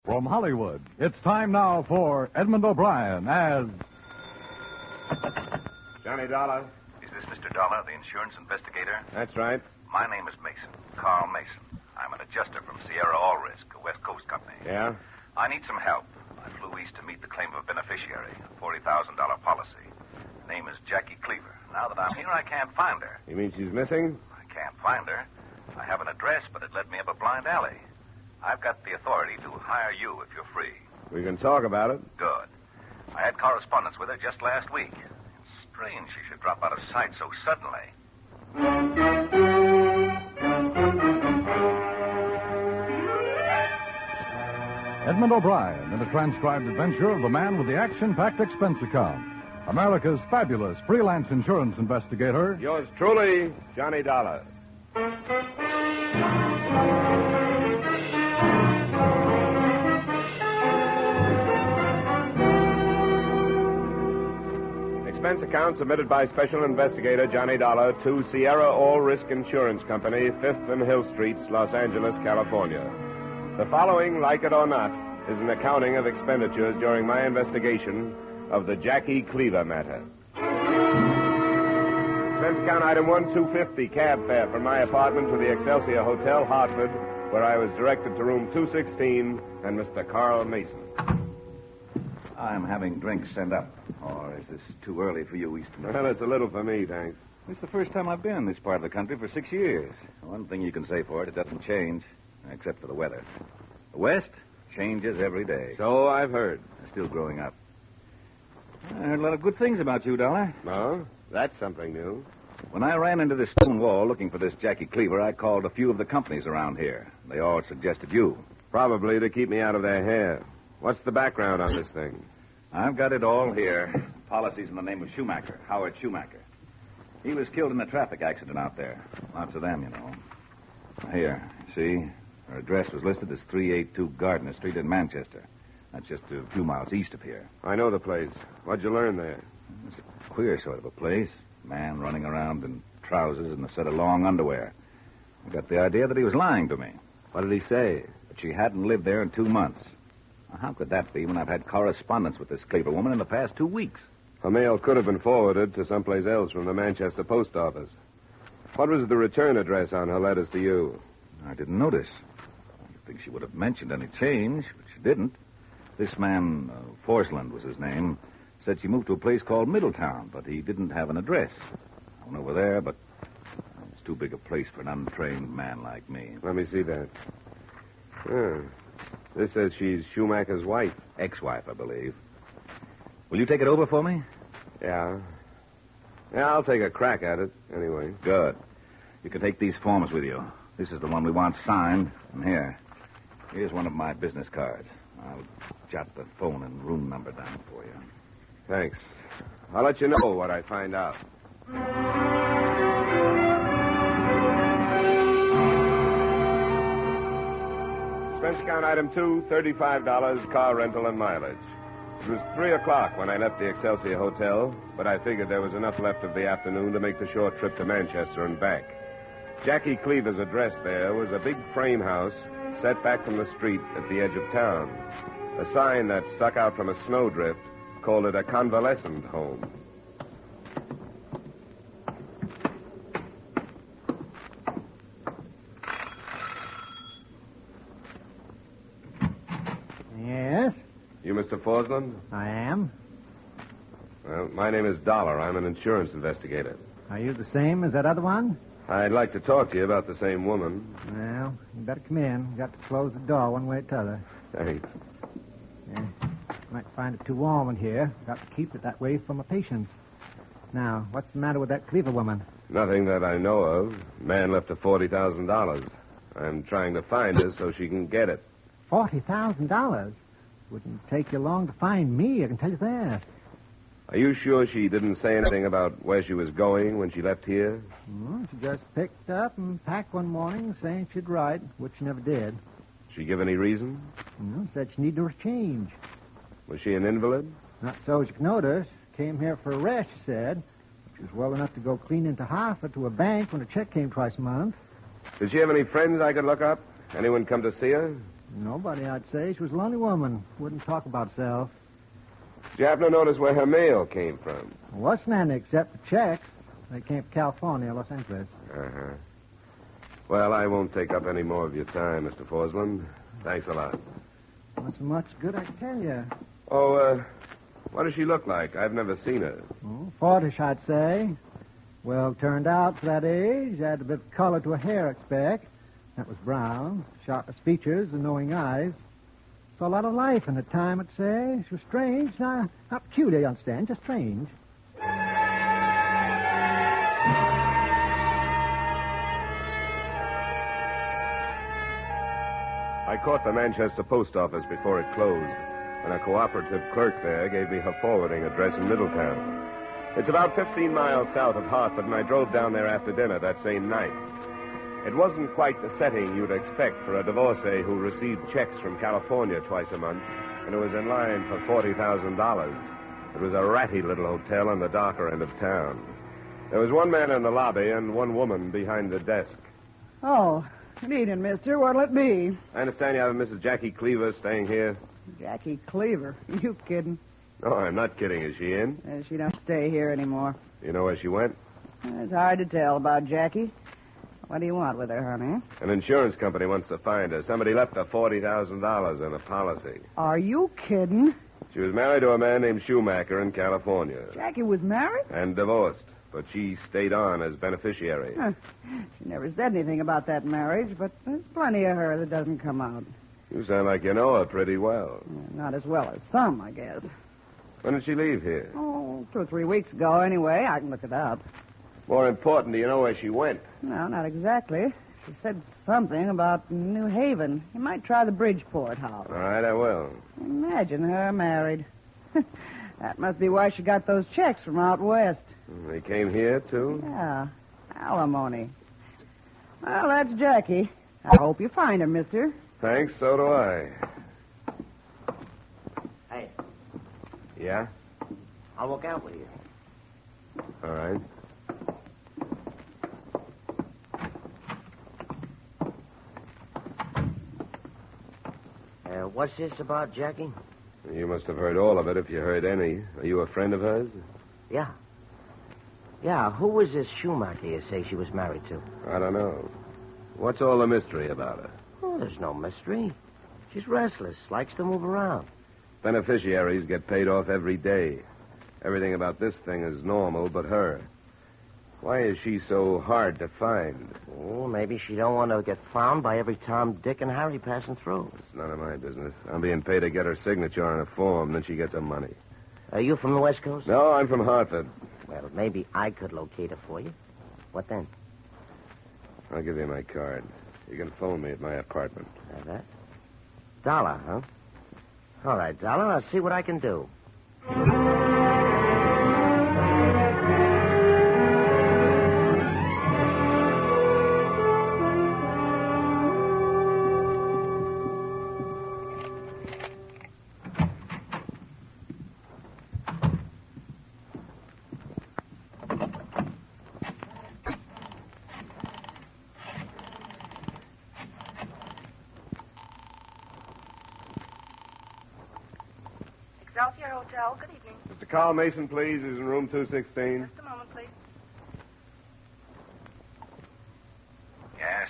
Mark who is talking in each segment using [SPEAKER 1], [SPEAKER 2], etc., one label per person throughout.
[SPEAKER 1] From Hollywood, it's time now for Edmund O'Brien as...
[SPEAKER 2] Johnny Dollar.
[SPEAKER 3] Is this Mr. Dollar, the insurance investigator?
[SPEAKER 2] That's right.
[SPEAKER 3] My name is Mason, Carl Mason. I'm an adjuster from Sierra All Risk, a West Coast company.
[SPEAKER 2] Yeah?
[SPEAKER 3] I need some help. I flew east to meet the claim of a beneficiary, a $40,000 policy. Her name is Jackie Cleaver. Now that I'm here, I can't find her.
[SPEAKER 2] You mean she's missing?
[SPEAKER 3] I can't find her. I have an address, but it led me up a blind alley. I've got the authority to hire you if you're free.
[SPEAKER 2] We can talk about it.
[SPEAKER 3] Good. I had correspondence with her just last week. It's strange she should drop out of sight so suddenly.
[SPEAKER 1] Edmund O'Brien in a transcribed adventure of the man with the action-packed expense account. America's fabulous freelance insurance investigator.
[SPEAKER 2] Yours truly, Johnny Dollar. Expense account submitted by Special Investigator Johnny Dollar to Sierra All Risk Insurance Company, 5th and Hill Streets, Los Angeles, California. The following, like it or not, is an accounting of expenditures during my investigation of the Jackie Cleaver matter. Expense account item 1, $250, cab fare from my apartment to the Excelsior Hotel, Hartford, where I was directed to room 216 and Mr. Carl Mason.
[SPEAKER 3] I'm having drinks sent up. Or is this too early for you, Eastman?
[SPEAKER 2] Well, it's a little for me, thanks.
[SPEAKER 3] It's the first time I've been in this part of the country for 6 years. One thing you can say for it, it doesn't change, except for the weather. The West changes every day.
[SPEAKER 2] So I've heard.
[SPEAKER 3] I'm still growing up. I heard a lot of good things about you, Dollar.
[SPEAKER 2] No? That's something new.
[SPEAKER 3] When I ran into this stone wall looking for this Jackie Cleaver, I called a few of the companies around here. They all suggested you.
[SPEAKER 2] Probably to keep me out of their hair. What's the background on this thing?
[SPEAKER 3] I've got it all here. Policies in the name of Schumacher, Howard Schumacher. He was killed in a traffic accident out there. Lots of them, you know. Here, see? Her address was listed as 382 Gardner Street in Manchester. That's just a few miles east of here.
[SPEAKER 2] I know the place. What'd you learn there?
[SPEAKER 3] It's a queer sort of a place. Man running around in trousers and a set of long underwear. I got the idea that he was lying to me.
[SPEAKER 2] What did he say?
[SPEAKER 3] That she hadn't lived there in 2 months. Now, how could that be when I've had correspondence with this Cleaver woman in the past 2 weeks?
[SPEAKER 2] Her mail could have been forwarded to someplace else from the Manchester post office. What was the return address on her letters to you?
[SPEAKER 3] I didn't notice. I think she would have mentioned any change, but she didn't. This man, Forsland was his name, said she moved to a place called Middletown, but he didn't have an address. I went over there, but it's too big a place for an untrained man like me.
[SPEAKER 2] Let me see that. This says she's Schumacher's wife.
[SPEAKER 3] Ex-wife, I believe. Will you take it over for me?
[SPEAKER 2] Yeah. Yeah, I'll take a crack at it, anyway.
[SPEAKER 3] Good. You can take these forms with you. This is the one we want signed. And here's one of my business cards. I'll jot the phone and room number down for you.
[SPEAKER 2] Thanks. I'll let you know what I find out. Expense account item 2, $35, car rental and mileage. It was 3 o'clock when I left the Excelsior Hotel, but I figured there was enough left of the afternoon to make the short trip to Manchester and back. Jackie Cleaver's address there was a big frame house set back from the street at the edge of town. A sign that stuck out from a snowdrift called it a convalescent home.
[SPEAKER 4] Yes?
[SPEAKER 2] You Mr. Forsland?
[SPEAKER 4] I am.
[SPEAKER 2] Well, my name is Dollar. I'm an insurance investigator.
[SPEAKER 4] Are you the same as that other one?
[SPEAKER 2] I'd like to talk to you about the same woman.
[SPEAKER 4] Well, you better come in. Got to close the door one way or t'other.
[SPEAKER 2] Thanks.
[SPEAKER 4] Yeah. Might find it too warm in here. Got to keep it that way for my patients. Now, what's the matter with that Cleaver woman?
[SPEAKER 2] Nothing that I know of. Man left her $40,000. I'm trying to find her so she can get it.
[SPEAKER 4] $40,000? Wouldn't take you long to find me, I can tell you that.
[SPEAKER 2] Are you sure she didn't say anything about where she was going when she left here?
[SPEAKER 4] Well, she just picked up and packed one morning saying she'd ride, which she never did.
[SPEAKER 2] She give any reason?
[SPEAKER 4] Said she needed a change.
[SPEAKER 2] Was she an invalid?
[SPEAKER 4] Not so as you can notice. Came here for a rest, she said. She was well enough to go clean into Hartford to a bank when a check came twice a month.
[SPEAKER 2] Did she have any friends I could look up? Anyone come to see her?
[SPEAKER 4] Nobody, I'd say. She was a lonely woman. Wouldn't talk about herself.
[SPEAKER 2] Did you happen to notice where her mail came from?
[SPEAKER 4] Wasn't any except the checks. They came from California, Los Angeles.
[SPEAKER 2] Uh-huh. Well, I won't take up any more of your time, Mr. Forsland. Thanks a lot.
[SPEAKER 4] Not so much good, I can tell you.
[SPEAKER 2] Oh, what does she look like? I've never seen her.
[SPEAKER 4] Oh, 40-ish, I'd say. Well turned out for that age. Had a bit of color to her hair, I expect. That was brown. Sharpest features and knowing eyes. Saw a lot of life in her time, I'd say. She was strange. Not peculiar, you understand. Just strange.
[SPEAKER 2] I caught the Manchester post office before it closed, and a cooperative clerk there gave me her forwarding address in Middletown. It's about 15 miles south of Hartford, and I drove down there after dinner that same night. It wasn't quite the setting you'd expect for a divorcee who received checks from California twice a month and who was in line for $40,000. It was a ratty little hotel on the darker end of town. There was one man in the lobby and one woman behind the desk.
[SPEAKER 5] Oh, good evening, mister. What'll it be?
[SPEAKER 2] I understand you have a Mrs. Jackie Cleaver staying here.
[SPEAKER 5] Jackie Cleaver. You kidding?
[SPEAKER 2] No, I'm not kidding. Is she in?
[SPEAKER 5] She don't stay here anymore.
[SPEAKER 2] You know where she went?
[SPEAKER 5] It's hard to tell about Jackie. What do you want with her, honey?
[SPEAKER 2] An insurance company wants to find her. Somebody left her $40,000 in a policy.
[SPEAKER 5] Are you kidding?
[SPEAKER 2] She was married to a man named Schumacher in California.
[SPEAKER 5] Jackie was married?
[SPEAKER 2] And divorced. But she stayed on as beneficiary.
[SPEAKER 5] She never said anything about that marriage, but there's plenty of her that doesn't come out.
[SPEAKER 2] You sound like you know her pretty well.
[SPEAKER 5] Not as well as some, I guess.
[SPEAKER 2] When did she leave here?
[SPEAKER 5] Oh, 2 or 3 weeks ago, anyway. I can look it up.
[SPEAKER 2] More important, do you know where she went?
[SPEAKER 5] No, not exactly. She said something about New Haven. You might try the Bridgeport house.
[SPEAKER 2] All right, I will.
[SPEAKER 5] Imagine her married. That must be why she got those checks from out west.
[SPEAKER 2] They came here, too?
[SPEAKER 5] Yeah, alimony. Well, that's Jackie. I hope you find her, mister.
[SPEAKER 2] Thanks, so do I.
[SPEAKER 6] Hey,
[SPEAKER 2] Yeah?
[SPEAKER 6] I'll look out with you.
[SPEAKER 2] All right.
[SPEAKER 6] What's this about, Jackie?
[SPEAKER 2] You must have heard all of it if you heard any. Are you a friend of hers?
[SPEAKER 6] Yeah. Yeah, who was this Schumacher you say she was married to?
[SPEAKER 2] I don't know. What's all the mystery about her?
[SPEAKER 6] Oh, there's no mystery. She's restless, likes to move around.
[SPEAKER 2] Beneficiaries get paid off every day. Everything about this thing is normal but her. Why is she so hard to find?
[SPEAKER 6] Oh, maybe she don't want to get found by every Tom, Dick, and Harry passing through.
[SPEAKER 2] It's none of my business. I'm being paid to get her signature on a form, then she gets her money.
[SPEAKER 6] Are you from the West Coast?
[SPEAKER 2] No, I'm from Hartford.
[SPEAKER 6] Well, maybe I could locate her for you. What then?
[SPEAKER 2] I'll give you my card. You can phone me at my apartment.
[SPEAKER 6] That? Dollar, huh? All right, Dollar, I'll see what I can do.
[SPEAKER 7] Excelsior Hotel, good evening.
[SPEAKER 2] Mr. Carl Mason, please. He's in room 216.
[SPEAKER 7] Just a moment, please.
[SPEAKER 3] Yes?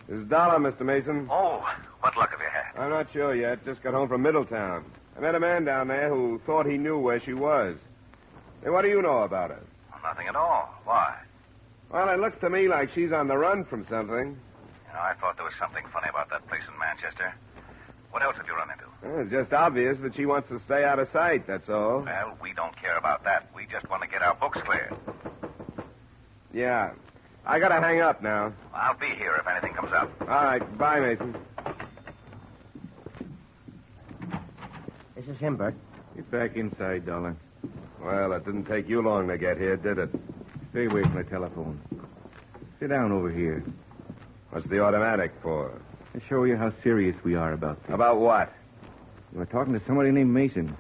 [SPEAKER 2] This is Dollar, Mr. Mason.
[SPEAKER 3] Oh, what luck have you had?
[SPEAKER 2] I'm not sure yet. Just got home from Middletown. I met a man down there who thought he knew where she was. Hey, what do you know about her?
[SPEAKER 3] Well, nothing at all. Why?
[SPEAKER 2] Well, it looks to me like she's on the run from something.
[SPEAKER 3] You know, I thought there was something funny about that place in Manchester. What else have you run into?
[SPEAKER 2] Well, it's just obvious that she wants to stay out of sight, that's all.
[SPEAKER 3] Well, we don't care about that. We just want to get our books cleared.
[SPEAKER 2] Yeah. I gotta hang up now.
[SPEAKER 3] I'll be here if anything comes up.
[SPEAKER 2] All right. Bye, Mason.
[SPEAKER 6] This is him, Bert.
[SPEAKER 8] Get back inside, Dollar.
[SPEAKER 2] Well, it didn't take you long to get here, did it?
[SPEAKER 8] Stay away from the telephone. Sit down over here.
[SPEAKER 2] What's the automatic for?
[SPEAKER 8] I'll show you how serious we are about this.
[SPEAKER 2] About what?
[SPEAKER 8] You were talking to somebody named Mason.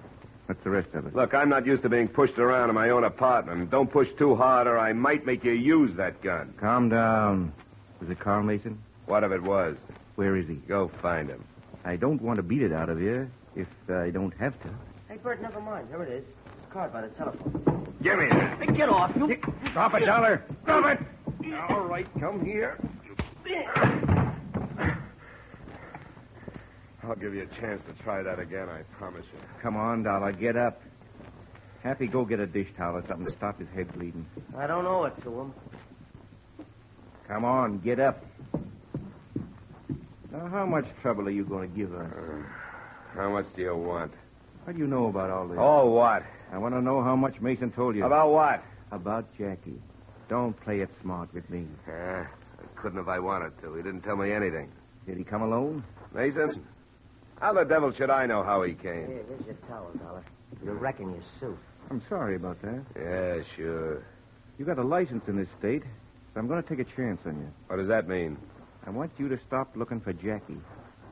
[SPEAKER 8] What's the rest of it?
[SPEAKER 2] Look, I'm not used to being pushed around in my own apartment. Don't push too hard or I might make you use that gun.
[SPEAKER 8] Calm down. Was it Carl Mason?
[SPEAKER 2] What if it was?
[SPEAKER 8] Where is he?
[SPEAKER 2] Go find him.
[SPEAKER 8] I don't want to beat it out of you if I don't have to.
[SPEAKER 6] Hey, Bert, never mind. Here it is. It's a card by the telephone.
[SPEAKER 3] Give me that.
[SPEAKER 6] Hey, get off, you.
[SPEAKER 3] Drop it, Dollar. Drop it.
[SPEAKER 8] All right, come here.
[SPEAKER 2] I'll give you a chance to try that again, I promise you.
[SPEAKER 8] Come on, Dollar, get up. Happy, go get a dish towel or something to stop his head bleeding.
[SPEAKER 6] I don't owe it to him.
[SPEAKER 8] Come on, get up. Now, how much trouble are you going to give us?
[SPEAKER 2] How much do you want?
[SPEAKER 8] What do you know about all this?
[SPEAKER 2] Oh, what?
[SPEAKER 8] I want to know how much Mason told you.
[SPEAKER 2] About what?
[SPEAKER 8] About Jackie. Don't play it smart with me.
[SPEAKER 2] I couldn't if I wanted to. He didn't tell me anything.
[SPEAKER 8] Did he come alone?
[SPEAKER 2] Mason? How the devil should I know how he came?
[SPEAKER 6] Here's your towel, Dollar. You're wrecking your suit.
[SPEAKER 8] I'm sorry about that.
[SPEAKER 2] Yeah, sure.
[SPEAKER 8] You got a license in this state, so I'm going to take a chance on you.
[SPEAKER 2] What does that mean?
[SPEAKER 8] I want you to stop looking for Jackie.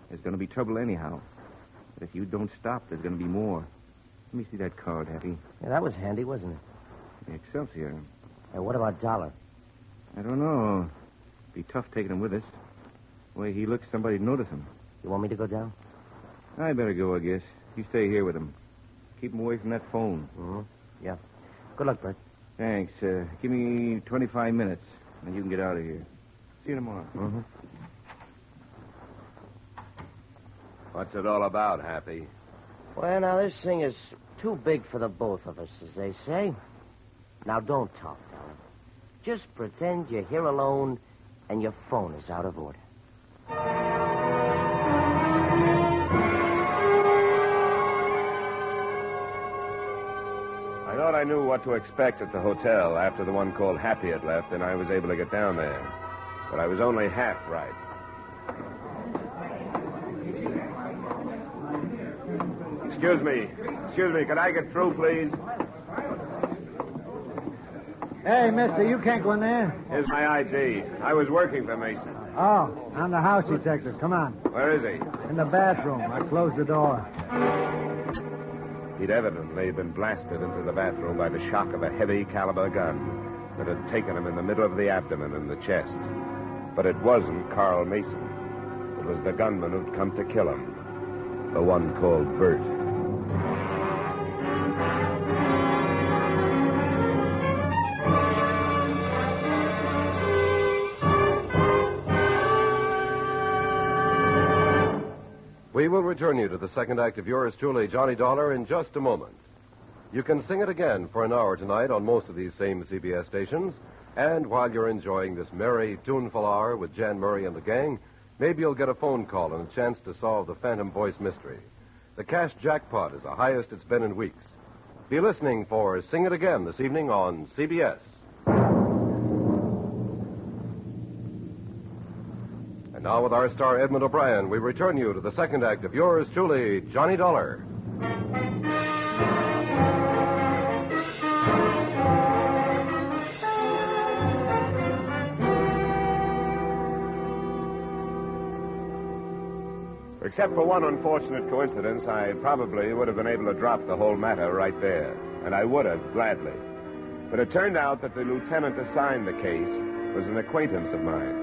[SPEAKER 8] There's going to be trouble anyhow. But if you don't stop, there's going to be more. Let me see that card, Happy.
[SPEAKER 6] Yeah, that was handy, wasn't it?
[SPEAKER 8] The Excelsior.
[SPEAKER 6] Hey, what about Dollar?
[SPEAKER 8] I don't know. Be tough taking him with us. The way he looks, somebody'd notice him.
[SPEAKER 6] You want me to go down?
[SPEAKER 8] I better go, I guess. You stay here with him. Keep him away from that phone.
[SPEAKER 6] Mm-hmm. Yeah. Good luck, Bert.
[SPEAKER 8] Thanks. Give me 25 minutes, and you can get out of here. See you tomorrow.
[SPEAKER 6] Mm-hmm.
[SPEAKER 2] What's it all about, Happy?
[SPEAKER 6] Well, now, this thing is too big for the both of us, as they say. Now, don't talk, Dollar. Just pretend you're here alone and your phone is out of order.
[SPEAKER 2] I thought I knew what to expect at the hotel after the one called Happy had left, and I was able to get down there. But I was only half right. Excuse me. Could I get through, please?
[SPEAKER 4] Hey, mister, you can't go in there.
[SPEAKER 2] Here's my ID. I was working for Mason.
[SPEAKER 4] Oh, I'm the house detective. Come on.
[SPEAKER 2] Where is he?
[SPEAKER 4] In the bathroom. I closed the door.
[SPEAKER 2] He'd evidently been blasted into the bathroom by the shock of a heavy caliber gun that had taken him in the middle of the abdomen and the chest. But it wasn't Carl Mason. It was the gunman who'd come to kill him. The one called Bert.
[SPEAKER 9] We will return you to the second act of yours truly, Johnny Dollar, in just a moment. You can sing it again for an hour tonight on most of these same CBS stations. And while you're enjoying this merry, tuneful hour with Jan Murray and the gang, maybe you'll get a phone call and a chance to solve the Phantom Voice mystery. The cash jackpot is the highest it's been in weeks. Be listening for Sing It Again this evening on CBS. And now with our star Edmund O'Brien, we return you to the second act of yours truly, Johnny Dollar.
[SPEAKER 2] Except for one unfortunate coincidence, I probably would have been able to drop the whole matter right there. And I would have, gladly. But it turned out that the lieutenant assigned the case was an acquaintance of mine.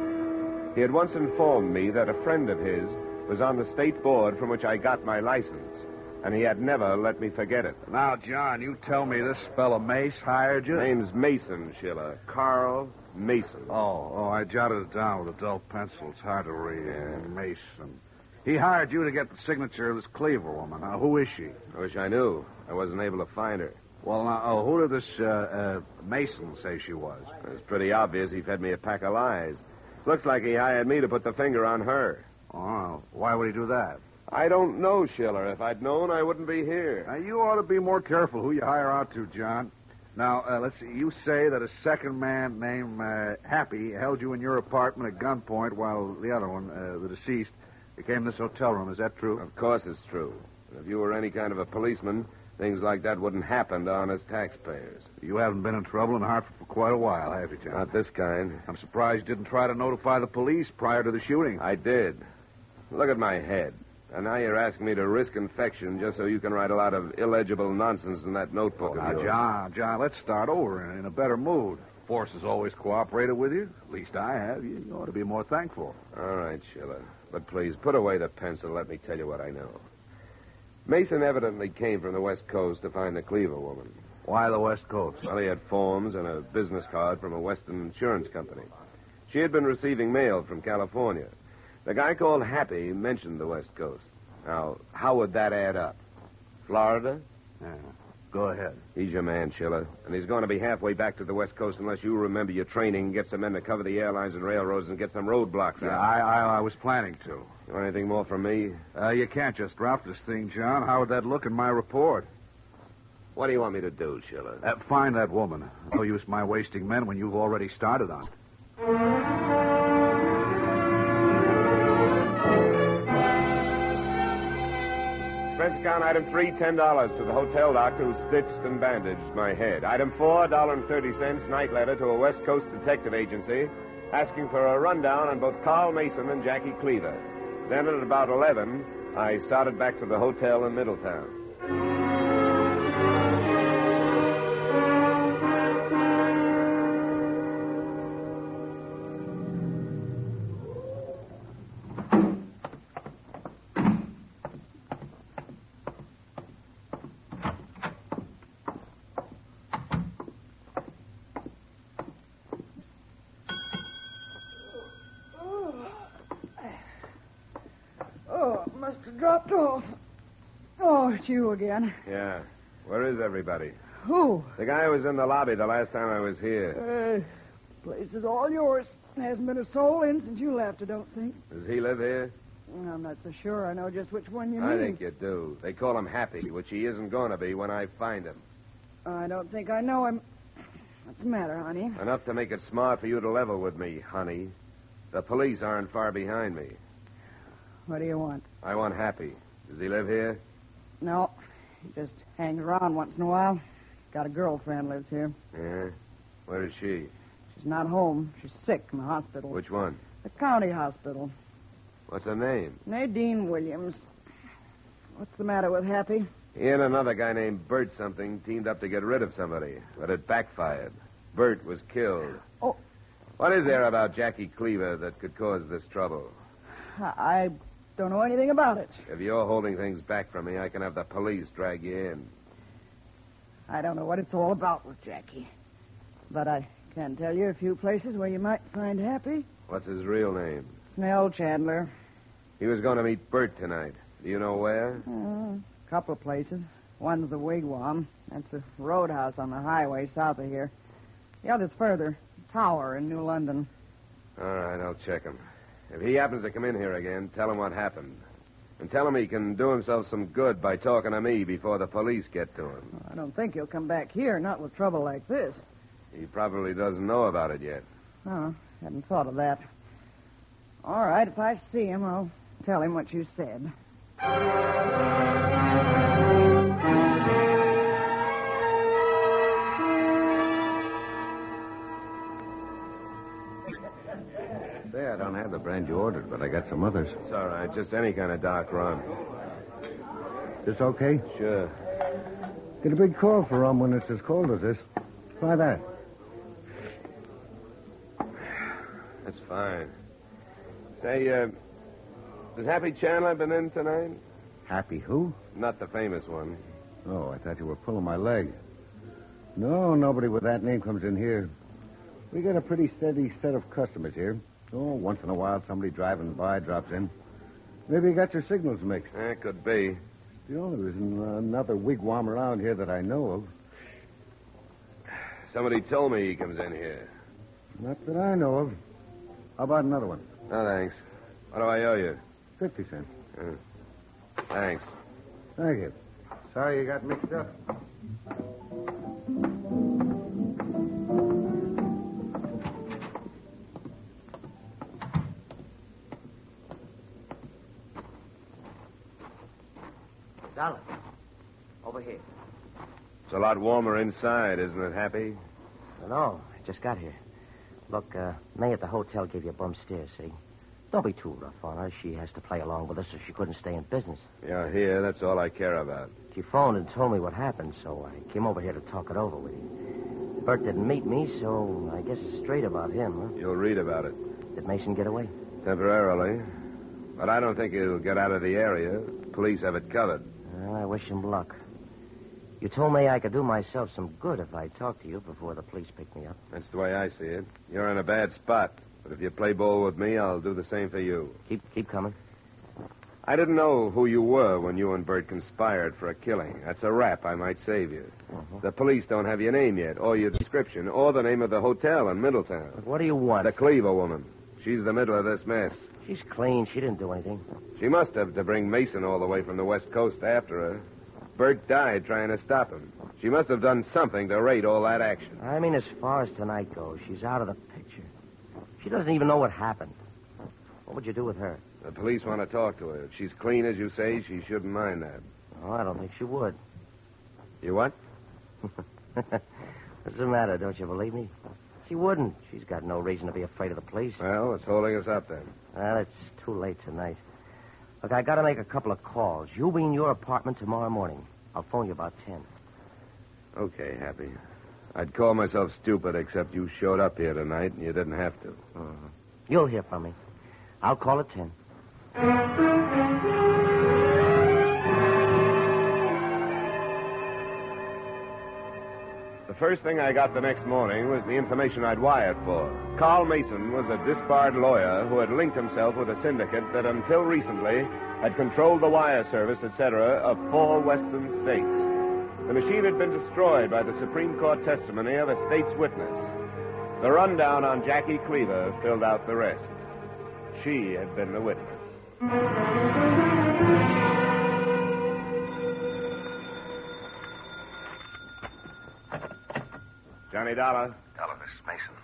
[SPEAKER 2] He had once informed me that a friend of his was on the state board from which I got my license, and he had never let me forget it.
[SPEAKER 10] Now, John, you tell me this fellow Mace hired you?
[SPEAKER 2] Name's Mason, Schiller. Carl Mason.
[SPEAKER 10] Oh, I jotted it down with a dull pencil. It's hard to read.
[SPEAKER 2] Yeah.
[SPEAKER 10] Mason. He hired you to get the signature of this Cleaver woman. Now, who is she?
[SPEAKER 2] I wish I knew. I wasn't able to find her.
[SPEAKER 10] Well, now, who did this Mason say she was?
[SPEAKER 2] It's pretty obvious he fed me a pack of lies. Looks like he hired me to put the finger on her.
[SPEAKER 10] Oh, why would he do that?
[SPEAKER 2] I don't know, Schiller. If I'd known, I wouldn't be here.
[SPEAKER 10] Now, you ought to be more careful who you hire out to, John. Now, let's see. You say that a second man named Happy held you in your apartment at gunpoint while the other one, the deceased, became this hotel room. Is that true?
[SPEAKER 2] Of course it's true. If you were any kind of a policeman, things like that wouldn't happen to honest taxpayers.
[SPEAKER 10] You haven't been in trouble in Hartford for quite a while, have you, John?
[SPEAKER 2] Not this kind.
[SPEAKER 10] I'm surprised you didn't try to notify the police prior to the shooting.
[SPEAKER 2] I did. Look at my head. And now you're asking me to risk infection just so you can write a lot of illegible nonsense in that notebook of
[SPEAKER 10] Now,
[SPEAKER 2] yours.
[SPEAKER 10] John, let's start over in a better mood. Force has always cooperated with you. At least I have. You ought to be more thankful.
[SPEAKER 2] All right, Schiller. But please, put away the pencil and let me tell you what I know. Mason evidently came from the West Coast to find the Cleaver woman.
[SPEAKER 10] Why the West Coast?
[SPEAKER 2] Well, he had forms and a business card from a Western insurance company. She had been receiving mail from California. The guy called Happy mentioned the West Coast. Now, how would that add up? Florida?
[SPEAKER 10] Yeah. Go ahead.
[SPEAKER 2] He's your man, Schiller. And he's going to be halfway back to the West Coast unless you remember your training and get some men to cover the airlines and railroads and get some roadblocks out.
[SPEAKER 10] I was planning to.
[SPEAKER 2] You want anything more from me?
[SPEAKER 10] You can't just drop this thing, John. How would that look in my report?
[SPEAKER 2] What do you want me to do, Schiller?
[SPEAKER 10] Find that woman. No use my wasting men when you've already started on it.
[SPEAKER 2] Expense account item 3, $10 to the hotel doctor who stitched and bandaged my head. Item 4, $1.30, night letter to a West Coast detective agency asking for a rundown on both Carl Mason and Jackie Cleaver. Then at about 11, I started back to the hotel in Middletown.
[SPEAKER 5] Must have dropped off. Oh, it's you again.
[SPEAKER 2] Yeah. Where is everybody?
[SPEAKER 5] Who?
[SPEAKER 2] The guy who was in the lobby the last time I was here.
[SPEAKER 5] Place is all yours. Hasn't been a soul in since you left, I don't think.
[SPEAKER 2] Does he live here?
[SPEAKER 5] I'm not so sure I know just which one you mean.
[SPEAKER 2] I think you do. They call him Happy, which he isn't going to be when I find him.
[SPEAKER 5] I don't think I know him. What's the matter, honey?
[SPEAKER 2] Enough to make it smart for you to level with me, honey. The police aren't far behind me.
[SPEAKER 5] What do you want?
[SPEAKER 2] I want Happy. Does he live here?
[SPEAKER 5] No. He just hangs around once in a while. Got a girlfriend lives here.
[SPEAKER 2] Yeah? Where is she?
[SPEAKER 5] She's not home. She's sick in the hospital.
[SPEAKER 2] Which one?
[SPEAKER 5] The county hospital.
[SPEAKER 2] What's her name?
[SPEAKER 5] Nadine Williams. What's the matter with Happy?
[SPEAKER 2] He and another guy named Bert something teamed up to get rid of somebody, but it backfired. Bert was killed.
[SPEAKER 5] Oh.
[SPEAKER 2] What is there about Jackie Cleaver that could cause this trouble?
[SPEAKER 5] I don't know anything about it.
[SPEAKER 2] If you're holding things back from me, I can have the police drag you in.
[SPEAKER 5] I don't know what it's all about with Jackie. But I can tell you a few places where you might find Happy.
[SPEAKER 2] What's his real name?
[SPEAKER 5] Snell Chandler.
[SPEAKER 2] He was going to meet Bert tonight. Do you know where?
[SPEAKER 5] A couple of places. One's the Wigwam. That's a roadhouse on the highway south of here. The other's further. Tower in New London.
[SPEAKER 2] All right, I'll check him. If he happens to come in here again, tell him what happened. And tell him he can do himself some good by talking to me before the police get to him.
[SPEAKER 5] I don't think he'll come back here, not with trouble like this.
[SPEAKER 2] He probably doesn't know about it yet.
[SPEAKER 5] Oh, hadn't thought of that. All right, if I see him, I'll tell him what you said.
[SPEAKER 3] Say, I don't have the brand you ordered, but I got some others.
[SPEAKER 2] It's all right. Just any kind of dark rum.
[SPEAKER 4] This okay?
[SPEAKER 2] Sure.
[SPEAKER 4] Get a big call for rum when it's as cold as this. Try that.
[SPEAKER 2] That's fine. Say, has Happy Chandler been in tonight?
[SPEAKER 4] Happy who?
[SPEAKER 2] Not the famous one.
[SPEAKER 4] Oh, I thought you were pulling my leg. No, nobody with that name comes in here. We got a pretty steady set of customers here. Oh, once in a while, somebody driving by drops in. Maybe you got your signals mixed.
[SPEAKER 2] Could be.
[SPEAKER 4] You know, there isn't another wigwam around here that I know of.
[SPEAKER 2] Somebody told me he comes in here.
[SPEAKER 4] Not that I know of. How about another one?
[SPEAKER 2] No, thanks. What do I owe you?
[SPEAKER 4] 50 cents.
[SPEAKER 2] Thanks.
[SPEAKER 4] Thank you. Sorry you got mixed up.
[SPEAKER 6] Dollar. Over here.
[SPEAKER 2] It's a lot warmer inside, isn't it, Happy?
[SPEAKER 6] No, I just got here. Look, May at the hotel gave you a bum stare, see? Don't be too rough on her. She has to play along with us so she couldn't stay in business.
[SPEAKER 2] You're here. That's all I care about.
[SPEAKER 6] She phoned and told me what happened, so I came over here to talk it over with you. Bert didn't meet me, so I guess it's straight about him, huh?
[SPEAKER 2] You'll read about it.
[SPEAKER 6] Did Mason get away?
[SPEAKER 2] Temporarily. But I don't think he'll get out of the area. Police have it covered.
[SPEAKER 6] Well, I wish him luck. You told me I could do myself some good if I talked to you before the police pick me up.
[SPEAKER 2] That's the way I see it. You're in a bad spot. But if you play ball with me, I'll do the same for you.
[SPEAKER 6] Keep coming.
[SPEAKER 2] I didn't know who you were when you and Bert conspired for a killing. That's a rap. I might save you. The police don't have your name yet, or your description, or the name of the hotel in Middletown.
[SPEAKER 6] But what do you want?
[SPEAKER 2] The Cleaver woman. She's the middle of this mess.
[SPEAKER 6] She's clean. She didn't do anything.
[SPEAKER 2] She must have to bring Mason all the way from the West Coast after her. Bert died trying to stop him. She must have done something to rate all that action.
[SPEAKER 6] I mean, as far as tonight goes, she's out of the picture. She doesn't even know what happened. What would you do with her?
[SPEAKER 2] The police want to talk to her. If she's clean, as you say, she shouldn't mind that.
[SPEAKER 6] Oh, I don't think she would.
[SPEAKER 2] You what?
[SPEAKER 6] What's the matter? Don't you believe me? She wouldn't. She's got no reason to be afraid of the police.
[SPEAKER 2] Well, it's holding us up then.
[SPEAKER 6] Well, it's too late tonight. Look, I got to make a couple of calls. You'll be in your apartment tomorrow morning. I'll phone you about 10.
[SPEAKER 2] Okay, Happy. I'd call myself stupid, except you showed up here tonight and you didn't have to.
[SPEAKER 6] You'll hear from me. I'll call at 10.
[SPEAKER 2] The first thing I got the next morning was the information I'd wired for. Carl Mason was a disbarred lawyer who had linked himself with a syndicate that until recently had controlled the wire service, etc., of 4 western states. The machine had been destroyed by the Supreme Court testimony of a state's witness. The rundown on Jackie Cleaver filled out the rest. She had been the witness. Johnny Dollar.
[SPEAKER 3] Dollar, this is Mason.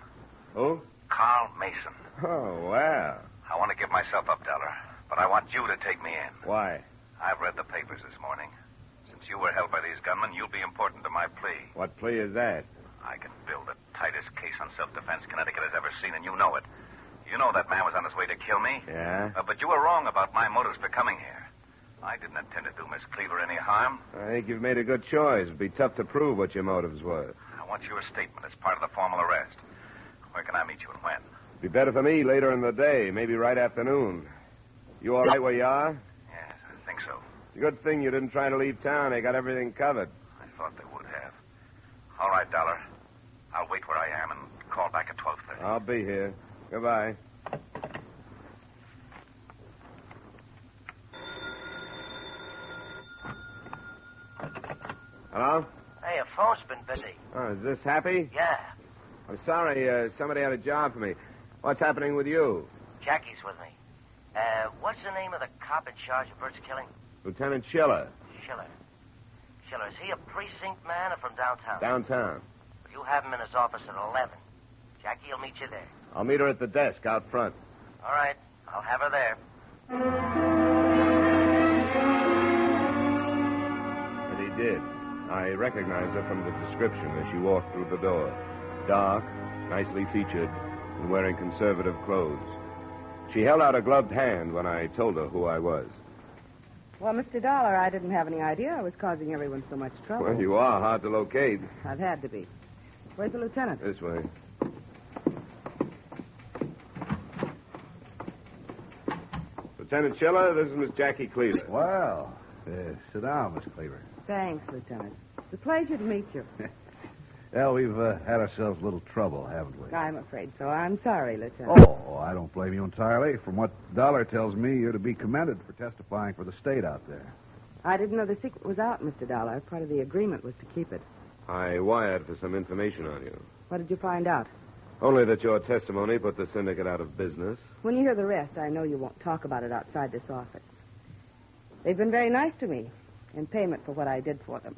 [SPEAKER 2] Who?
[SPEAKER 3] Carl Mason.
[SPEAKER 2] Oh, well.
[SPEAKER 3] I want to give myself up, Dollar, but I want you to take me in.
[SPEAKER 2] Why?
[SPEAKER 3] I've read the papers this morning. Since you were held by these gunmen, you'll be important to my plea.
[SPEAKER 2] What plea is that?
[SPEAKER 3] I can build the tightest case on self-defense Connecticut has ever seen, and you know it. You know that man was on his way to kill me.
[SPEAKER 2] Yeah?
[SPEAKER 3] But you were wrong about my motives for coming here. I didn't intend to do Miss Cleaver any harm.
[SPEAKER 2] I think you've made a good choice. It'd be tough to prove what your motives were.
[SPEAKER 3] I want your statement as part of the formal arrest. Where can I meet you and when?
[SPEAKER 2] Be better for me later in the day, maybe right afternoon. You all right where you are?
[SPEAKER 3] Yes, I think so.
[SPEAKER 2] It's a good thing you didn't try to leave town. They got everything covered.
[SPEAKER 3] I thought they would have. All right, Dollar. I'll wait where I am and call back at 12:30.
[SPEAKER 2] I'll be here. Goodbye. Hello?
[SPEAKER 6] Hey, your phone's been busy.
[SPEAKER 2] Oh, is this Happy?
[SPEAKER 6] Yeah.
[SPEAKER 2] I'm sorry. Somebody had a job for me. What's happening with you?
[SPEAKER 6] Jackie's with me. What's the name of the cop in charge of Bert's killing?
[SPEAKER 2] Lieutenant Schiller.
[SPEAKER 6] Schiller. Schiller, is he a precinct man or from downtown?
[SPEAKER 2] Downtown.
[SPEAKER 6] You have him in his office at 11. Jackie will meet you there.
[SPEAKER 2] I'll meet her at the desk out front.
[SPEAKER 6] All right. I'll have her there.
[SPEAKER 2] And he did. I recognized her from the description as she walked through the door. Dark, nicely featured, and wearing conservative clothes. She held out a gloved hand when I told her who I was.
[SPEAKER 5] Well, Mr. Dollar, I didn't have any idea I was causing everyone so much trouble.
[SPEAKER 2] Well, you are hard to locate.
[SPEAKER 5] I've had to be. Where's the lieutenant?
[SPEAKER 2] This way. Lieutenant Schiller, this is Miss Jackie Cleaver.
[SPEAKER 10] Well, sit down, Miss Cleaver.
[SPEAKER 5] Thanks, Lieutenant. It's a pleasure to meet you.
[SPEAKER 10] Well, we've had ourselves a little trouble, haven't we?
[SPEAKER 5] I'm afraid so. I'm sorry, Lieutenant.
[SPEAKER 10] Oh, I don't blame you entirely. From what Dollar tells me, you're to be commended for testifying for the state out there.
[SPEAKER 5] I didn't know the secret was out, Mr. Dollar. Part of the agreement was to keep it.
[SPEAKER 2] I wired for some information on you.
[SPEAKER 5] What did you find out?
[SPEAKER 2] Only that your testimony put the syndicate out of business.
[SPEAKER 5] When you hear the rest, I know you won't talk about it outside this office. They've been very nice to me in payment for what I did for them.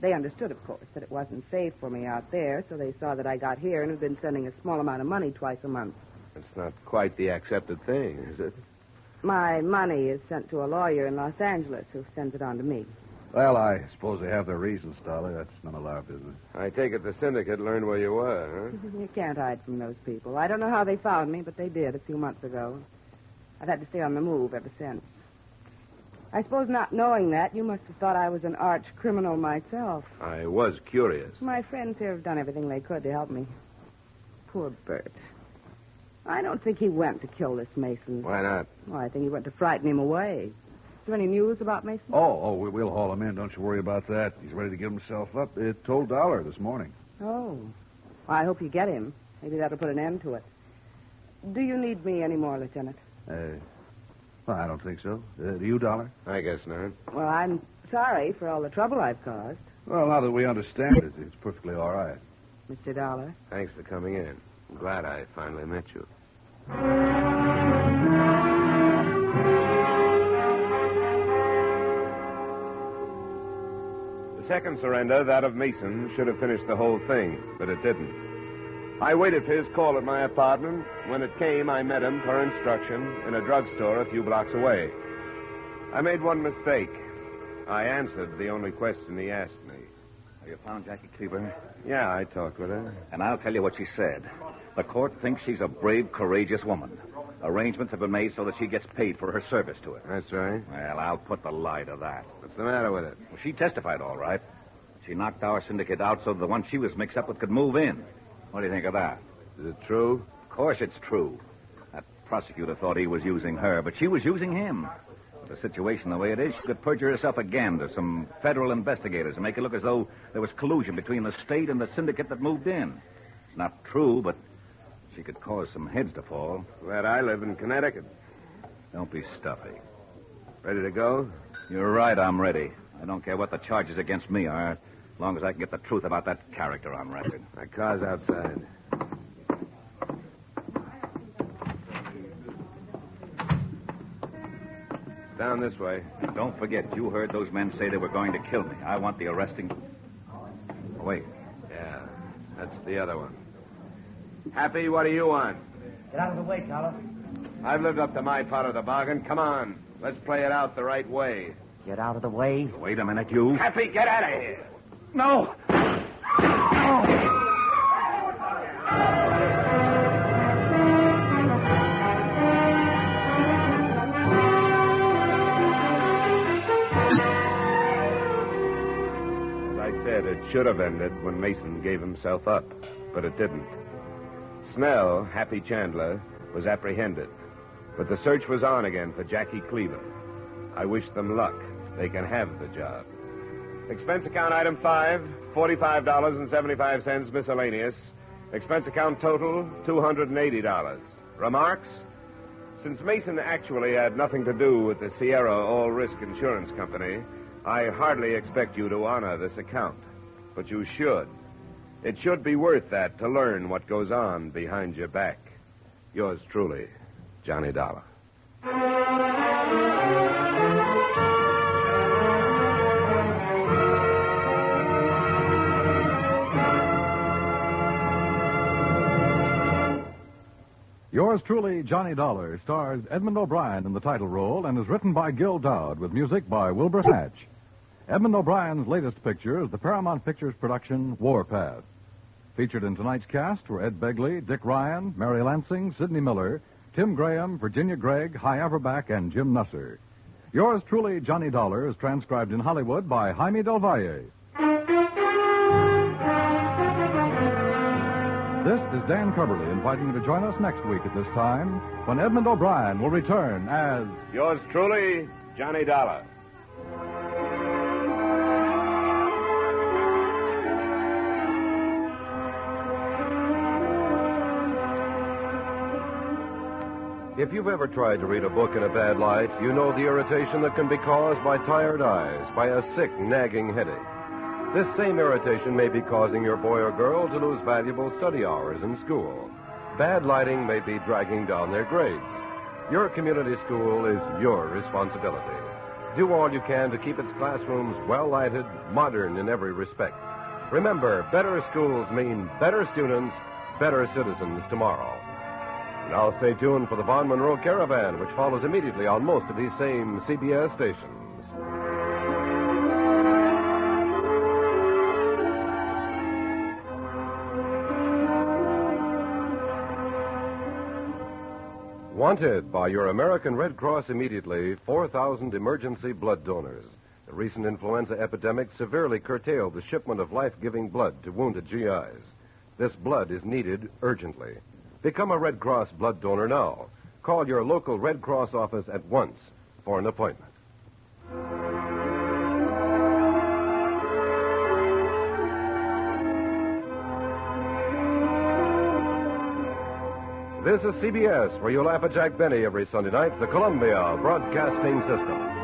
[SPEAKER 5] They understood, of course, that it wasn't safe for me out there, so they saw that I got here and have been sending a small amount of money twice a month.
[SPEAKER 2] It's not quite the accepted thing, is it?
[SPEAKER 5] My money is sent to a lawyer in Los Angeles who sends it on to me.
[SPEAKER 10] Well, I suppose they have their reasons, Dollar. That's none of our business.
[SPEAKER 2] I take it the syndicate learned where you were, huh?
[SPEAKER 5] You can't hide from those people. I don't know how they found me, but they did a few months ago. I've had to stay on the move ever since. I suppose not knowing that, you must have thought I was an arch criminal myself.
[SPEAKER 2] I was curious.
[SPEAKER 5] My friends here have done everything they could to help me. Poor Bert. I don't think he went to kill this Mason.
[SPEAKER 2] Why not?
[SPEAKER 5] Well, I think he went to frighten him away. Is there any news about Mason?
[SPEAKER 10] We'll haul him in. Don't you worry about that. He's ready to give himself up. It told Dollar this morning.
[SPEAKER 5] Oh. Well, I hope you get him. Maybe that'll put an end to it. Do you need me anymore, Lieutenant?
[SPEAKER 10] Well, I don't think so. Do you, Dollar?
[SPEAKER 2] I guess not.
[SPEAKER 5] Well, I'm sorry for all the trouble I've caused,
[SPEAKER 10] Well, now that we understand it, it's perfectly all right.
[SPEAKER 5] Mr. Dollar.
[SPEAKER 2] Thanks for coming in. I'm glad I finally met you. The second surrender, that of Mason, should have finished the whole thing, but it didn't. I waited for his call at my apartment. When it came, I met him, per instruction, in a drugstore a few blocks away. I made one mistake. I answered the only question he asked me.
[SPEAKER 3] Have you found Jackie Cleaver?
[SPEAKER 2] Yeah, I talked with her.
[SPEAKER 3] And I'll tell you what she said. The court thinks she's a brave, courageous woman. Arrangements have been made so that she gets paid for her service to it.
[SPEAKER 2] That's right.
[SPEAKER 3] Well, I'll put the lie to that.
[SPEAKER 2] What's the matter with it?
[SPEAKER 3] Well, she testified all right. She knocked our syndicate out so the one she was mixed up with could move in. What do you think of that?
[SPEAKER 2] Is it true?
[SPEAKER 3] Of course it's true. That prosecutor thought he was using her, but she was using him. With the situation the way it is, she could perjure herself again to some federal investigators and make it look as though there was collusion between the state and the syndicate that moved in. It's not true, but she could cause some heads to fall.
[SPEAKER 2] Glad I live in Connecticut.
[SPEAKER 3] Don't be stuffy.
[SPEAKER 2] Ready to go?
[SPEAKER 3] You're right, I'm ready. I don't care what the charges against me are, as long as I can get the truth about that character on record.
[SPEAKER 2] My car's outside. Down this way.
[SPEAKER 3] And don't forget, you heard those men say they were going to kill me. I want the arresting... Oh, wait.
[SPEAKER 2] Yeah, that's the other one. Happy, what do you want?
[SPEAKER 6] Get out of the way, Dollar.
[SPEAKER 2] I've lived up to my part of the bargain. Come on. Let's play it out the right way.
[SPEAKER 6] Get out of the way.
[SPEAKER 3] Wait a minute, you.
[SPEAKER 2] Happy, get out of here.
[SPEAKER 3] No!
[SPEAKER 2] It should have ended when Mason gave himself up, but it didn't. Snell, Happy Chandler, was apprehended, but the search was on again for Jackie Cleaver. I wish them luck. They can have the job. Expense account item 5, $45.75 miscellaneous. Expense account total, $280. Remarks? Since Mason actually had nothing to do with the Sierra All-Risk Insurance Company, I hardly expect you to honor this account. But you should. It should be worth that to learn what goes on behind your back. Yours truly, Johnny Dollar.
[SPEAKER 1] Yours truly, Johnny Dollar, stars Edmund O'Brien in the title role and is written by Gil Dowd with music by Wilbur Hatch. Edmund O'Brien's latest picture is the Paramount Pictures production Warpath. Featured in tonight's cast were Ed Begley, Dick Ryan, Mary Lansing, Sidney Miller, Tim Graham, Virginia Gregg, Hy Averback, and Jim Nusser. Yours truly, Johnny Dollar, is transcribed in Hollywood by Jaime Del Valle. This is Dan Coverly inviting you to join us next week at this time when Edmund O'Brien will return as...
[SPEAKER 2] Yours truly, Johnny Dollar.
[SPEAKER 9] If you've ever tried to read a book in a bad light, you know the irritation that can be caused by tired eyes, by a sick, nagging headache. This same irritation may be causing your boy or girl to lose valuable study hours in school. Bad lighting may be dragging down their grades. Your community school is your responsibility. Do all you can to keep its classrooms well-lighted, modern in every respect. Remember, better schools mean better students, better citizens tomorrow. Now stay tuned for the Von Monroe Caravan, which follows immediately on most of these same CBS stations. Wanted by your American Red Cross immediately 4,000 emergency blood donors. The recent influenza epidemic severely curtailed the shipment of life-giving blood to wounded GIs. This blood is needed urgently. Become a Red Cross blood donor now. Call your local Red Cross office at once for an appointment. This is CBS, where you laugh at Jack Benny every Sunday night, the Columbia Broadcasting System.